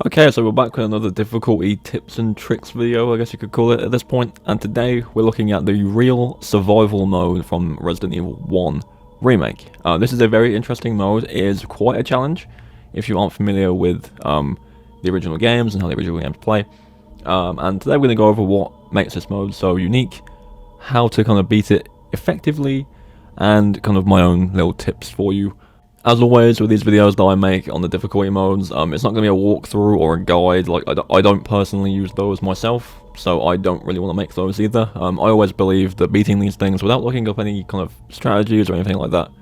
Okay, so we're back with another difficulty tips and tricks video, I guess you could call it at this point, and today we're looking at the real survival mode from Resident Evil 1 Remake. This is a very interesting mode. It is quite a challenge if you aren't familiar with the original games and how the original games play. And today we're going to go over what makes this mode so unique, how to kind of beat it effectively, and kind of my own little tips for you. As always with these videos that I make on the difficulty modes, it's not going to be a walkthrough or a guide. Like I don't personally use those myself, so I don't really want to make those either. I always believe that beating these things without looking up any kind of strategies or anything like that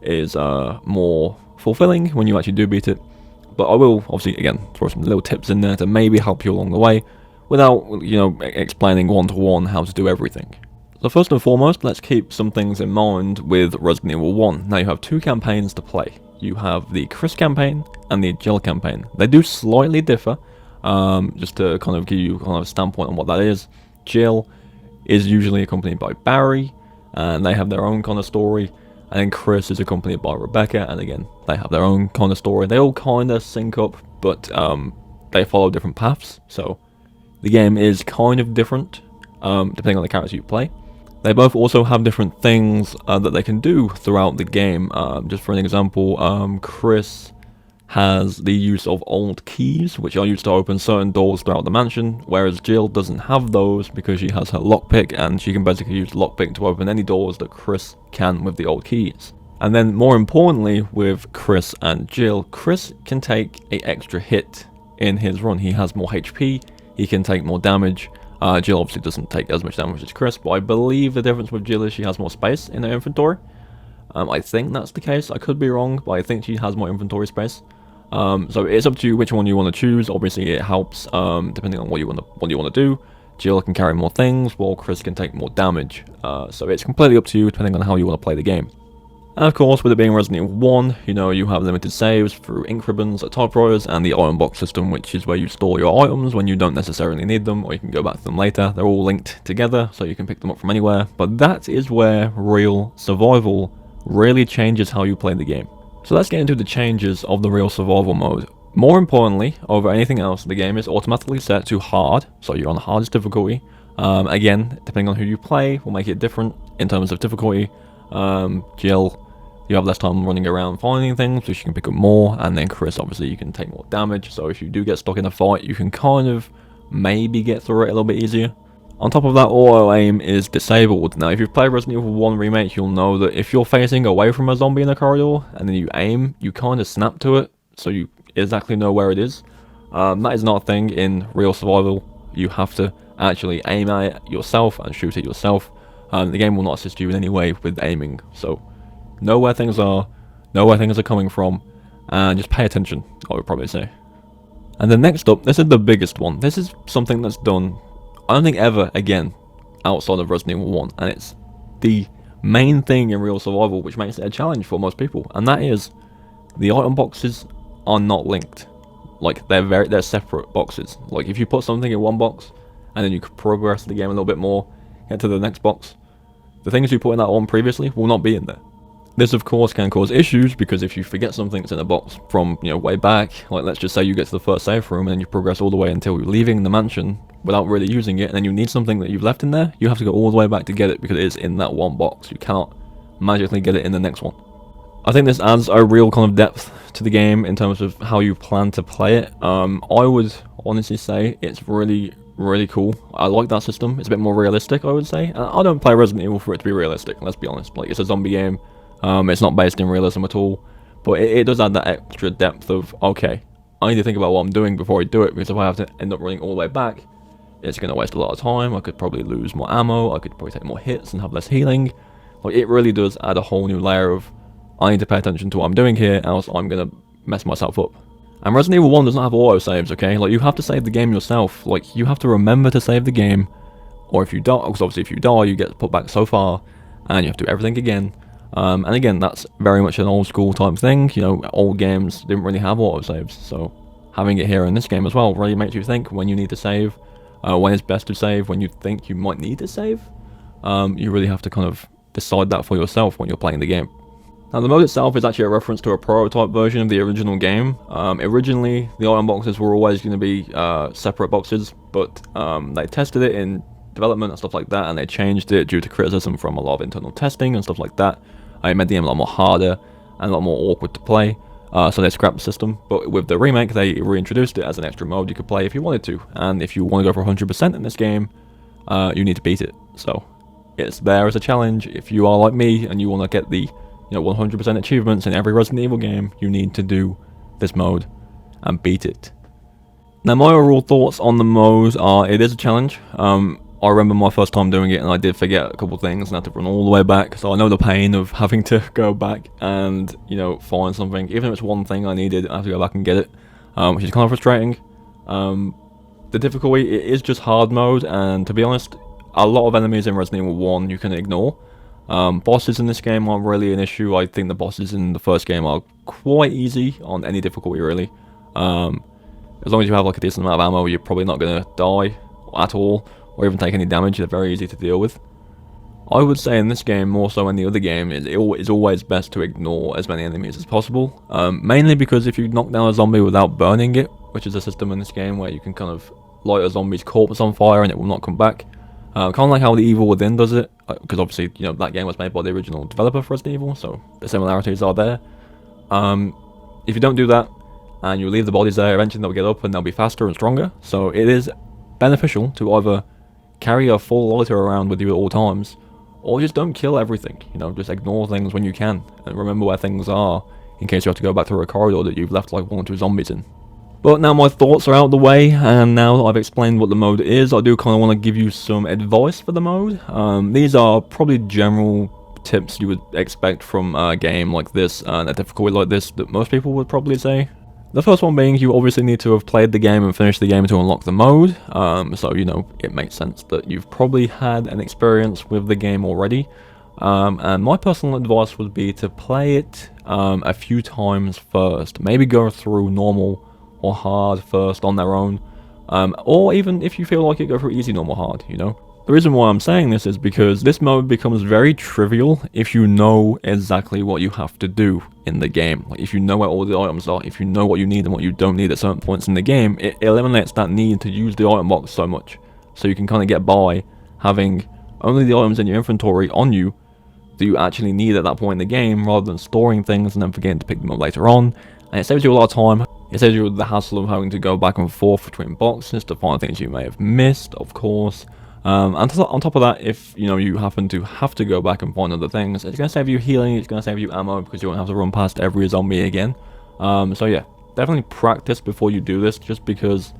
is more fulfilling when you actually do beat it. But I will obviously again throw some little tips in there to maybe help you along the way, without explaining one-to-one how to do everything. So first and foremost, let's keep some things in mind with Resident Evil 1. Now you have two campaigns to play. You have the Chris campaign and the Jill campaign. They do slightly differ, just to kind of give you kind of a standpoint on what that is. Jill is usually accompanied by Barry, and they have their own kind of story. And then Chris is accompanied by Rebecca, and again, they have their own kind of story. They all kind of sync up, but they follow different paths. So the game is kind of different, depending on the character you play. They both also have different things that they can do throughout the game. Just for an example, Chris has the use of old keys, which are used to open certain doors throughout the mansion, whereas Jill doesn't have those because she has her lockpick, and she can basically use lockpick to open any doors that Chris can with the old keys. And then more importantly, with Chris and Jill, Chris can take an extra hit in his run. He has more HP, he can take more damage. Jill obviously doesn't take as much damage as Chris, but I believe the difference with Jill is she has more space in her inventory. I think that's the case. I could be wrong, but I think she has more inventory space. So it's up to you which one you want to choose. Obviously, it helps depending on what you want to do. Jill can carry more things, while Chris can take more damage. So it's completely up to you depending on how you want to play the game. And of course, with it being Resident Evil 1, you have limited saves through ink ribbons at typewriters and the item box system, which is where you store your items when you don't necessarily need them, or you can go back to them later. They're all linked together, so you can pick them up from anywhere. But that is where real survival really changes how you play the game. So let's get into the changes of the real survival mode. More importantly, over anything else, the game is automatically set to hard, so you're on the hardest difficulty. Again, depending on who you play, will make it different in terms of difficulty. Jill, you have less time running around finding things, so you can pick up more, and then Chris, obviously, you can take more damage, so if you do get stuck in a fight, you can kind of maybe get through it a little bit easier. On top of that, auto aim is disabled. Now, if you've played Resident Evil 1 Remake, you'll know that if you're facing away from a zombie in a corridor, and then you aim, you kind of snap to it, so you exactly know where it is. That is not a thing in real survival. You have to actually aim at it yourself and shoot it yourself. The game will not assist you in any way with aiming, so know where things are, know where things are coming from, and just pay attention, I would probably say. And then next up, this is the biggest one. This is something that's done, I don't think ever again, outside of Resident Evil 1, and it's the main thing in real survival which makes it a challenge for most people, and that is the item boxes are not linked. Like, they're separate boxes. Like, if you put something in one box, and then you could progress the game a little bit more, get to the next box, the things you put in that one previously will not be in there. This, of course, can cause issues, because if you forget something that's in a box from, way back, like let's just say you get to the first safe room and then you progress all the way until you're leaving the mansion without really using it, and then you need something that you've left in there, you have to go all the way back to get it because it is in that one box. You cannot magically get it in the next one. I think this adds a real kind of depth to the game in terms of how you plan to play it. I would honestly say it's really, really cool. I like that system. It's a bit more realistic, I would say. I don't play Resident Evil for it to be realistic, let's be honest. Like, it's a zombie game. It's not based in realism at all, but it does add that extra depth of, okay, I need to think about what I'm doing before I do it, because if I have to end up running all the way back, it's going to waste a lot of time. I could probably lose more ammo, I could probably take more hits and have less healing. Like, it really does add a whole new layer of, I need to pay attention to what I'm doing here, else I'm going to mess myself up. And Resident Evil 1 does not have autosaves, okay? Like, you have to save the game yourself. Like, you have to remember to save the game, or if you die, because obviously if you die, you get put back so far, and you have to do everything again. And again, that's very much an old school type thing. Old games didn't really have autosaves, so having it here in this game as well really makes you think when you need to save, when it's best to save, when you think you might need to save. You really have to kind of decide that for yourself when you're playing the game. Now the mode itself is actually a reference to a prototype version of the original game. Originally, the item boxes were always going to be separate boxes, but they tested it in development and stuff like that, and they changed it due to criticism from a lot of internal testing and stuff like that. It made the game a lot more harder and a lot more awkward to play, so they scrapped the system. But with the remake, they reintroduced it as an extra mode you could play if you wanted to, and if you want to go for 100% in this game, you need to beat it. So it's there as a challenge. If you are like me and you want to get the 100% achievements in every Resident Evil game, you need to do this mode and beat it. Now my overall thoughts on the mode are, it is a challenge. I remember my first time doing it and I did forget a couple things and had to run all the way back, so I know the pain of having to go back and, find something. Even if it's one thing I needed, I have to go back and get it, which is kind of frustrating. The difficulty, it is just hard mode, and to be honest, a lot of enemies in Resident Evil 1 you can ignore. Bosses in this game aren't really an issue. I think the bosses in the first game are quite easy on any difficulty, really. As long as you have like a decent amount of ammo, you're probably not going to die at all, or even take any damage. They're very easy to deal with. I would say in this game, more so than the other game, it is always best to ignore as many enemies as possible. Mainly because if you knock down a zombie without burning it, which is a system in this game where you can kind of light a zombie's corpse on fire and it will not come back. Kind of like how the Evil Within does it, because obviously, that game was made by the original developer for Resident Evil, so the similarities are there. If you don't do that, and you leave the bodies there, eventually they'll get up and they'll be faster and stronger, so it is beneficial to either carry a full lighter around with you at all times, or just don't kill everything, just ignore things when you can, and remember where things are, in case you have to go back through a corridor that you've left like 1 or 2 zombies in. But now my thoughts are out of the way, and now that I've explained what the mode is, I do kind of want to give you some advice for the mode. These are probably general tips you would expect from a game like this, and a difficulty like this that most people would probably say. The first one being, you obviously need to have played the game and finished the game to unlock the mode, so it makes sense that you've probably had an experience with the game already. And my personal advice would be to play it a few times first, maybe go through normal or hard first on their own, or even if you feel like it, go for easy, normal, hard, The reason why I'm saying this is because this mode becomes very trivial if you know exactly what you have to do in the game. Like, if you know where all the items are, if you know what you need and what you don't need at certain points in the game, it eliminates that need to use the item box so much. So you can kind of get by having only the items in your inventory on you that you actually need at that point in the game, rather than storing things and then forgetting to pick them up later on. And it saves you a lot of time. It saves you the hassle of having to go back and forth between boxes to find things you may have missed, of course. And on top of that, if you happen to have to go back and find other things, it's going to save you healing, it's going to save you ammo, because you won't have to run past every zombie again. So yeah, definitely practice before you do this, just because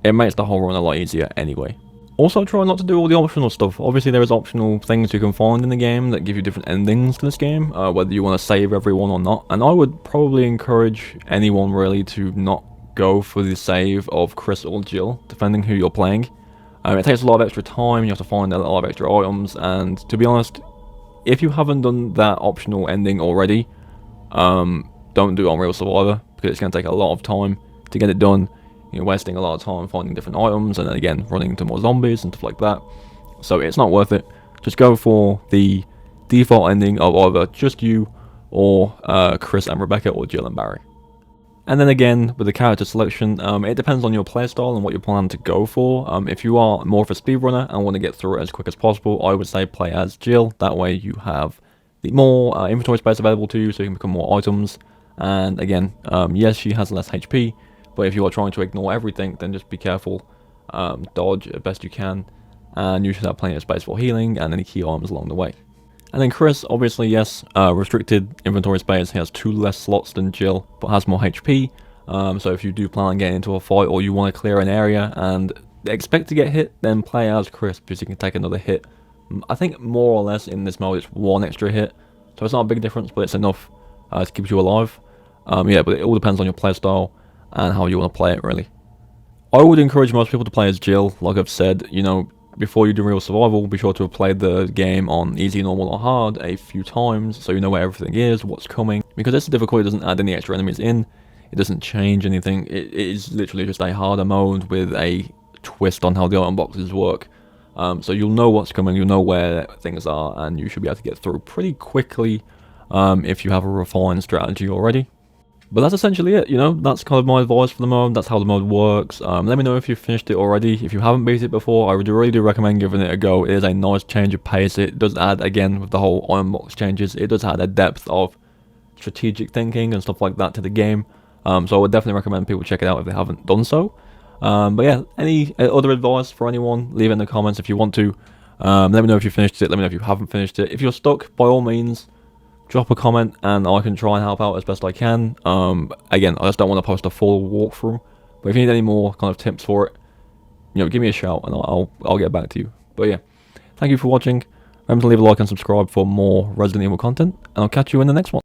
it makes the whole run a lot easier anyway. Also, try not to do all the optional stuff. Obviously, there is optional things you can find in the game that give you different endings to this game, whether you want to save everyone or not. And I would probably encourage anyone really to not go for the save of Chris or Jill, depending who you're playing. It takes a lot of extra time, you have to find a lot of extra items, and to be honest, if you haven't done that optional ending already, don't do it on Real Survivor, because it's going to take a lot of time to get it done. You're wasting a lot of time finding different items, and then again, running into more zombies and stuff like that. So it's not worth it. Just go for the default ending of either just you, or Chris and Rebecca, or Jill and Barry. And then again, with the character selection, it depends on your playstyle and what you plan to go for. If you are more of a speedrunner and want to get through it as quick as possible, I would say play as Jill. That way you have the more inventory space available to you, so you can become more items. And again, yes, she has less HP, but if you are trying to ignore everything, then just be careful, dodge as best you can, and you should have plenty of space for healing and any key items along the way. And then Chris, obviously, yes, restricted inventory space. He has 2 less slots than Jill, but has more HP. So if you do plan on getting into a fight, or you want to clear an area and expect to get hit, then play as Chris, because you can take another hit. I think more or less in this mode it's 1 extra hit, so it's not a big difference, but it's enough to keep you alive. Yeah, but it all depends on your playstyle and how you want to play it, really. I would encourage most people to play as Jill. Like I've said, before you do Real Survival, be sure to have played the game on easy, normal, or hard a few times, so you know where everything is, what's coming. Because this difficulty doesn't add any extra enemies in, it doesn't change anything, it is literally just a harder mode with a twist on how the item boxes work. So you'll know what's coming, you'll know where things are, and you should be able to get through pretty quickly if you have a refined strategy already. But that's essentially it, you know, that's kind of my advice for the mode, that's how the mode works. Let me know if you've finished it already. If you haven't beat it before, I would really do recommend giving it a go. It is a nice change of pace. It does add, again, with the whole Iron Box changes, it does add a depth of strategic thinking and stuff like that to the game. So I would definitely recommend people check it out if they haven't done so. But yeah, any other advice for anyone, leave it in the comments if you want to. Let me know if you finished it, let me know if you haven't finished it. If you're stuck, by all means, drop a comment and I can try and help out as best I can. Again, I just don't want to post a full walkthrough, but if you need any more kind of tips for it, you know, give me a shout and I'll get back to you. But yeah, thank you for watching. Remember to leave a like and subscribe for more Resident Evil content, and I'll catch you in the next one.